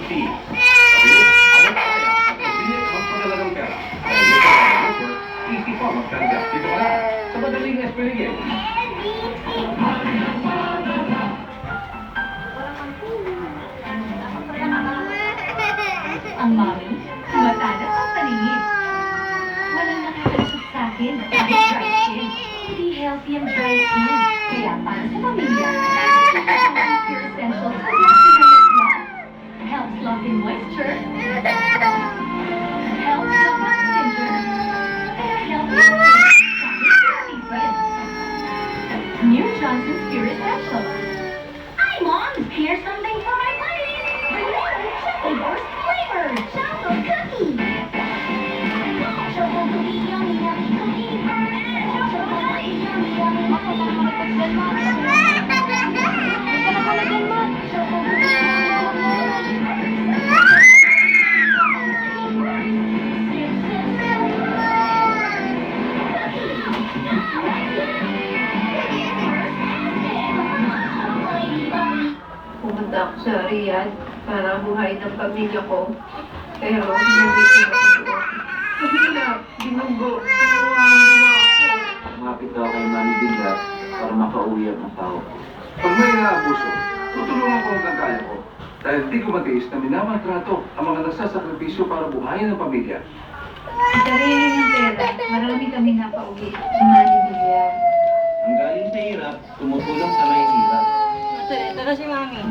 fee. Sabi mo, ako kaya, pag hindi magpadala ng pera. Kaya yung offer, easy pa magkarga. Dito ka na, sa madaling Espiriye. Ang mami, matalas ang paningin. Walang nakakalusot sa akin kahit dry skin. Hindi healthy ang dry skin. Kaya para sa pamilya, Pure Essentials for Black Blood. Helps lock in moisture. Helps lock in ginger. Kaya healthy ang skin. Kahit secret. New Johnson's Pure Essentials. Hi, Mom! Here's something for my money! The new Choco Burst flavor! Choco Cookie! Choco Cookie, yummy, yummy cookie! Choco Cookie, yummy, yummy cookie! Choco Cookie, Pumunta ako sa Riyadh para buhayin ang pamilya ko. Pero hindi ko ako. Mahirap, binunggo, gumawa ako. Lumapit daw kay Mami Binda para makauwi ang asawa ko. Pag may naabuso, tutulungan ko ang kagaya ko. Dahil di ko matiis na minamaltrato ang mga nagsasakripisyo para buhayin ang pamilya. Sarili ng pera, marami kami napauwi. Mani Villar. Ang galing sa hirap, tumutulong sa may hirap. Ito na si Mami.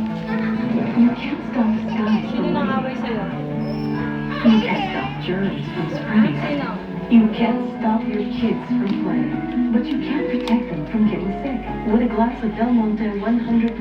You can't stop science Sino from nang living. away sa'yo? You can't stop germs from spreading. Sino? You can't stop your kids from playing. But you can protect them from getting sick. With a glass of Del Monte 100%